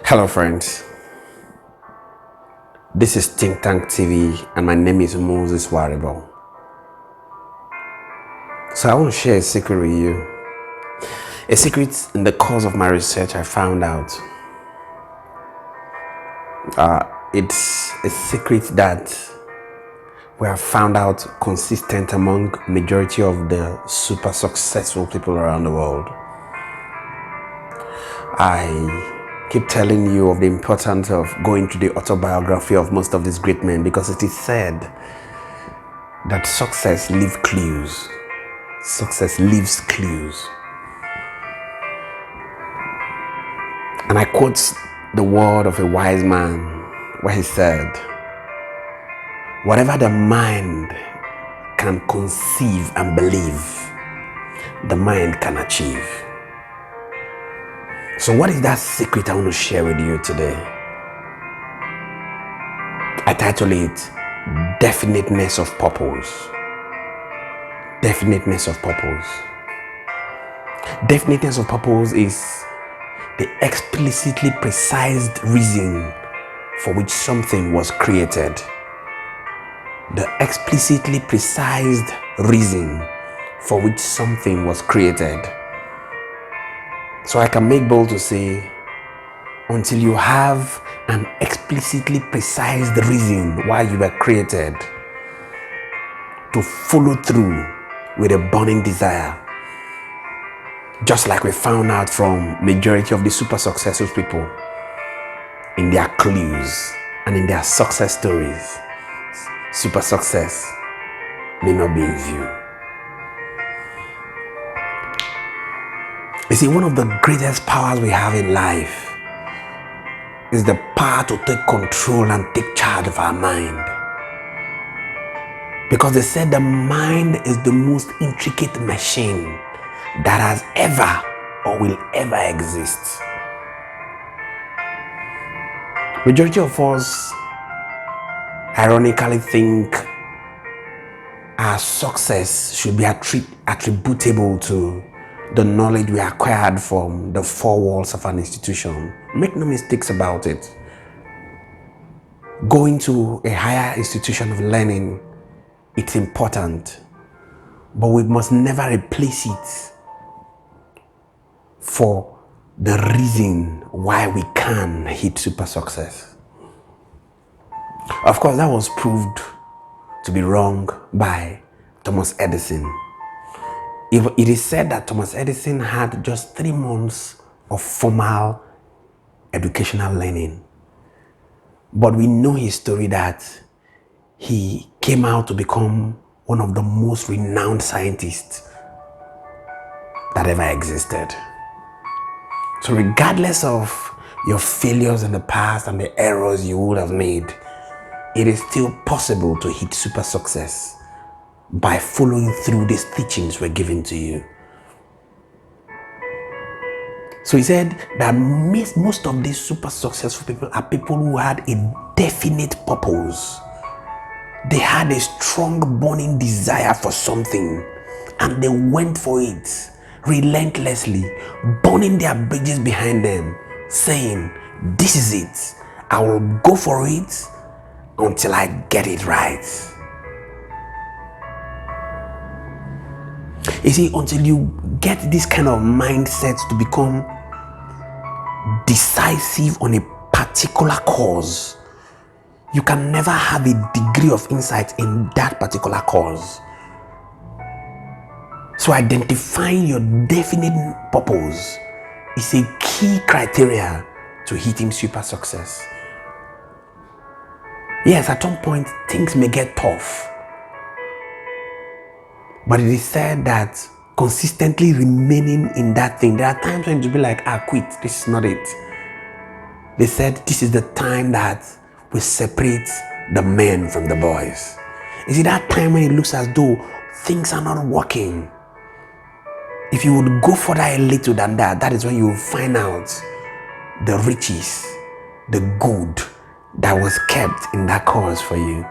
Hello friends, this is Think Tank TV and my name is Moses Waribo. So I want to share a secret with you. A secret in the course of my research I found out. It's a secret that we have found out consistent among majority of the super successful people around the world. I keep telling you of the importance of going to the autobiography of most of these great men, because it is said that success leaves clues. Success leaves clues. And I quote the word of a wise man where he said, whatever the mind can conceive and believe, the mind can achieve. So what is that secret I want to share with you today? I title it Definiteness of Purpose. Definiteness of Purpose. Definiteness of purpose is the explicitly precise reason for which something was created. The explicitly precise reason for which something was created. So I can make bold to say, until you have an explicitly precise reason why you were created, to follow through with a burning desire, just like we found out from majority of the super successful people in their clues and in their success stories, super success may not be in view. You see, one of the greatest powers we have in life is the power to take control and take charge of our mind. Because they said the mind is the most intricate machine that has ever or will ever exist. Majority of us ironically think our success should be attributable to the knowledge we acquired from the four walls of an institution. Make no mistakes about it. Going to a higher institution of learning, it's important, but we must never replace it for the reason why we can hit super success. Of course, that was proved to be wrong by Thomas Edison. It is said that Thomas Edison had just 3 months of formal educational learning. But we know his story that he came out to become one of the most renowned scientists that ever existed. So regardless of your failures in the past and the errors you would have made, it is still possible to hit super success by following through these teachings were given to you. So he said that most of these super successful people are people who had a definite purpose. They had a strong burning desire for something and they went for it relentlessly, burning their bridges behind them, saying, this is it. I will go for it until I get it right. You see, until you get this kind of mindset to become decisive on a particular cause, you can never have a degree of insight in that particular cause. So identifying your definite purpose is a key criteria to hitting super success. Yes, at some point things may get tough, but it is said that consistently remaining in that thing, there are times when you be like, quit, this is not it. They said this is the time that we separate the men from the boys. Is it that time when it looks as though things are not working? If you would go further a little than that, that is when you will find out the riches, the good that was kept in that cause for you.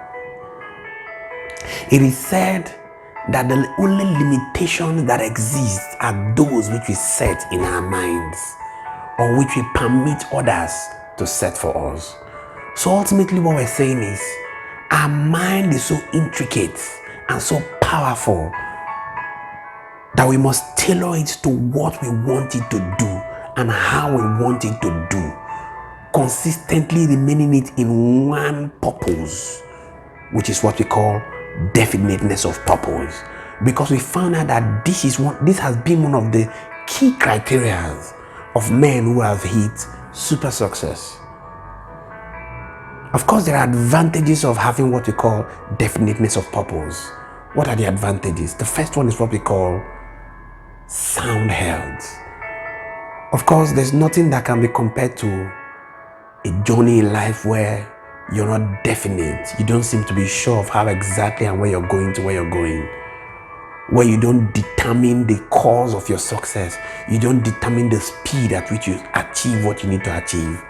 It is said that the only limitations that exist are those which we set in our minds or which we permit others to set for us. So ultimately what we're saying is our mind is so intricate and so powerful that we must tailor it to what we want it to do and how we want it to do, consistently remaining it in one purpose, which is what we call definiteness of purpose. Because we found out that this has been one of the key criteria of men who have hit super success. Of course, there are advantages of having what we call definiteness of purpose. What are the advantages? The first one is what we call sound health. Of course, there's nothing that can be compared to a journey in life where you're not definite. You don't seem to be sure of how exactly and where you're going to where you're going. Where you don't determine the cause of your success. You don't determine the speed at which you achieve what you need to achieve.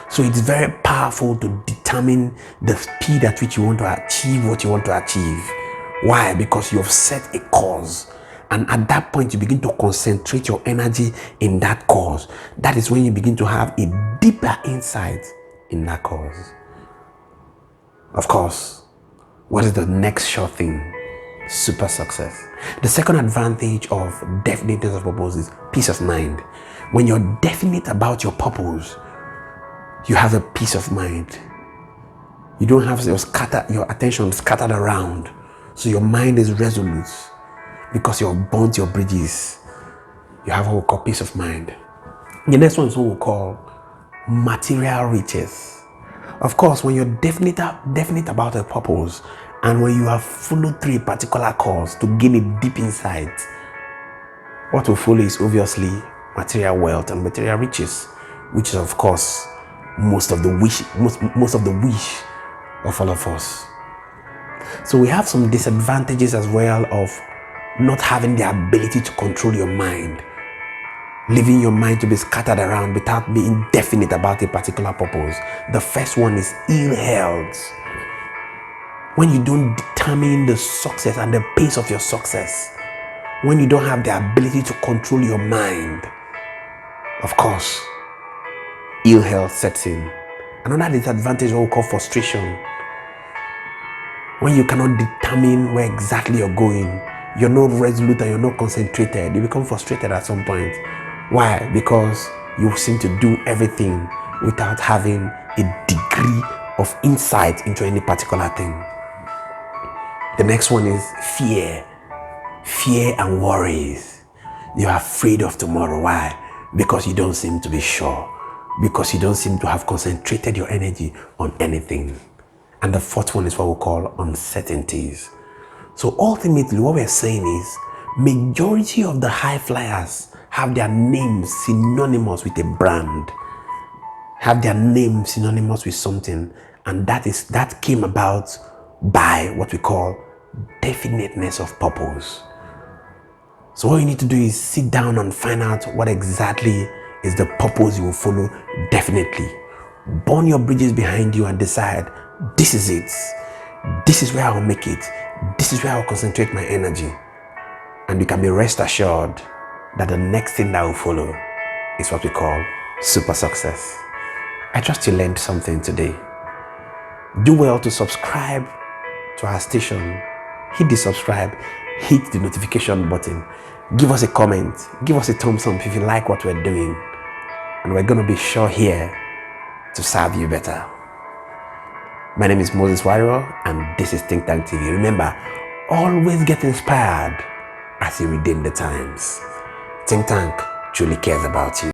So it's very powerful to determine the speed at which you want to achieve what you want to achieve. Why? Because you've set a cause. And at that point, you begin to concentrate your energy in that cause. That is when you begin to have a deeper insight in that cause. Of course, what is the next sure thing? Super success. The second advantage of definiteness of purpose is peace of mind. When you're definite about your purpose, you have a peace of mind. You don't have your attention scattered around. So your mind is resolute because you've burnt your bridges. You have what we call peace of mind. The next one is what we call material riches. Of course, when you're definite about a purpose and when you have followed through a particular cause to gain a deep insight, what will follow is obviously material wealth and material riches, which is of course most of the wish of all of us. So we have some disadvantages as well of not having the ability to control your mind, leaving your mind to be scattered around without being definite about a particular purpose. The first one is ill health. When you don't determine the success and the pace of your success, when you don't have the ability to control your mind, of course, ill health sets in. Another disadvantage is what we call frustration. When you cannot determine where exactly you're going, you're not resolute and you're not concentrated, you become frustrated at some point. Why? Because you seem to do everything without having a degree of insight into any particular thing. The next one is fear. Fear and worries. You're afraid of tomorrow. Why? Because you don't seem to be sure. Because you don't seem to have concentrated your energy on anything. And the fourth one is what we call uncertainties. So ultimately what we're saying is majority of the high flyers have their names synonymous with a brand, have their name synonymous with something, and that came about by what we call definiteness of purpose. So what you need to do is sit down and find out what exactly is the purpose you will follow definitely. Burn your bridges behind you and decide, this is it. This is where I'll make it. This is where I'll concentrate my energy. And you can be rest assured that the next thing that will follow is what we call super success. I trust you learned something today. Do well to subscribe to our station. Hit the subscribe, hit the notification button. Give us a comment, give us a thumbs up if you like what we're doing. And we're going to be sure here to serve you better. My name is Moses Warrior and this is Think Tank TV. Remember, always get inspired as you redeem the times. Think Tank truly cares about you.